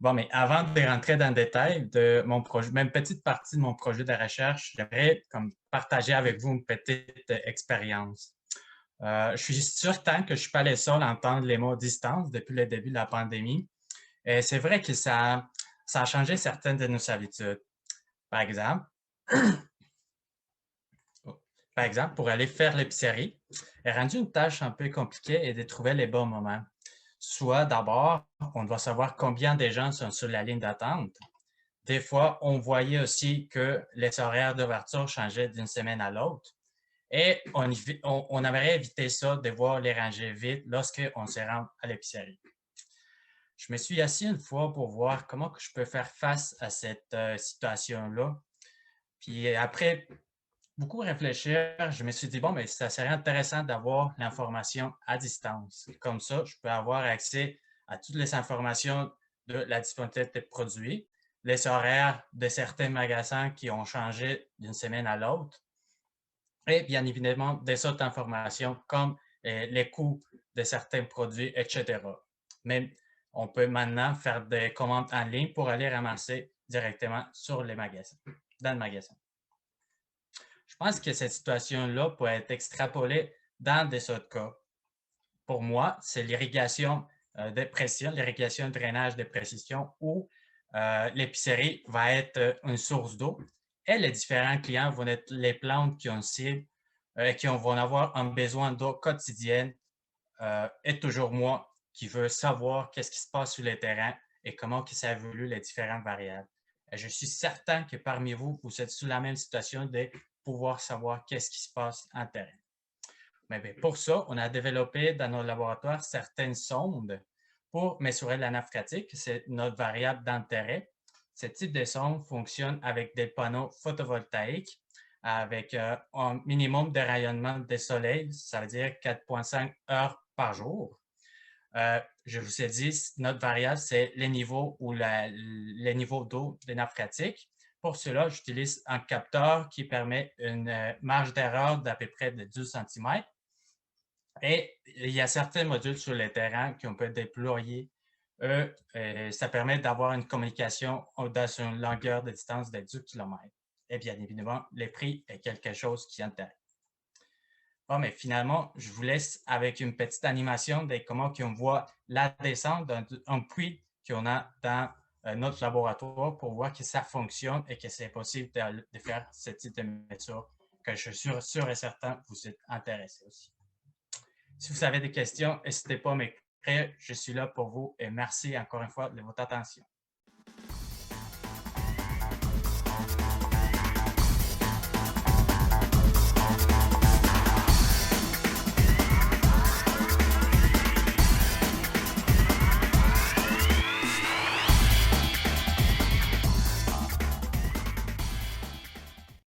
Bon, mais avant de rentrer dans le détail de mon projet, même petite partie de mon projet de recherche, j'aimerais comme partager avec vous une petite expérience. Je suis certain que je ne suis pas le seul à entendre les mots distance depuis le début de la pandémie. Et c'est vrai que ça a changé certaines de nos habitudes. Par exemple, Par exemple, pour aller faire l'épicerie est rendu une tâche un peu compliquée et de trouver les bons moments. Soit d'abord, on doit savoir combien de gens sont sur la ligne d'attente. Des fois, on voyait aussi que les horaires d'ouverture changeaient d'une semaine à l'autre. Et on aimerait éviter ça, de voir les rangées vides lorsqu'on se rend à l'épicerie. Je me suis assis une fois pour voir comment je peux faire face à cette situation-là. Puis après beaucoup réfléchir, je me suis dit, bon, mais ça serait intéressant d'avoir l'information à distance. Comme ça, je peux avoir accès à toutes les informations de la disponibilité de produits, les horaires de certains magasins qui ont changé d'une semaine à l'autre, et bien évidemment des autres informations comme les coûts de certains produits, etc. Mais on peut maintenant faire des commandes en ligne pour aller ramasser directement sur les magasins, dans le magasin. Je pense que cette situation-là peut être extrapolée dans des autres cas. Pour moi, c'est l'irrigation de pression, l'irrigation de drainage de précision où l'épicerie va être une source d'eau et les différents clients vont être les plantes qui ont une cible, qui vont avoir un besoin d'eau quotidienne et toujours moi qui veux savoir qu'est-ce qui se passe sur le terrain et comment que ça évolue les différentes variables. Et je suis certain que parmi vous, vous êtes sous la même situation de pouvoir savoir qu'est-ce qui se passe en terrain. Mais bien, pour ça, on a développé dans nos laboratoires certaines sondes pour mesurer la nappe phréatique, c'est notre variable d'intérêt. Ce type de sonde fonctionne avec des panneaux photovoltaïques avec un minimum de rayonnement de soleil, ça veut dire 4,5 heures par jour. Je vous ai dit, notre variable, c'est les niveaux ou les niveaux d'eau des nappes phréatiques. Pour cela, j'utilise un capteur qui permet une marge d'erreur d'à peu près de 12 cm. Et il y a certains modules sur le terrain qu'on peut déployer. Ça permet d'avoir une communication dans une longueur de distance de 10 km. Et bien évidemment, le prix est quelque chose qui intéresse. Bon, mais finalement, je vous laisse avec une petite animation de comment on voit la descente d'un puits qu'on a dans notre laboratoire pour voir que ça fonctionne et que c'est possible de faire ce type de mesure que je suis sûr et certain que vous êtes intéressés aussi. Si vous avez des questions, n'hésitez pas à m'écrire. Je suis là pour vous et merci encore une fois de votre attention.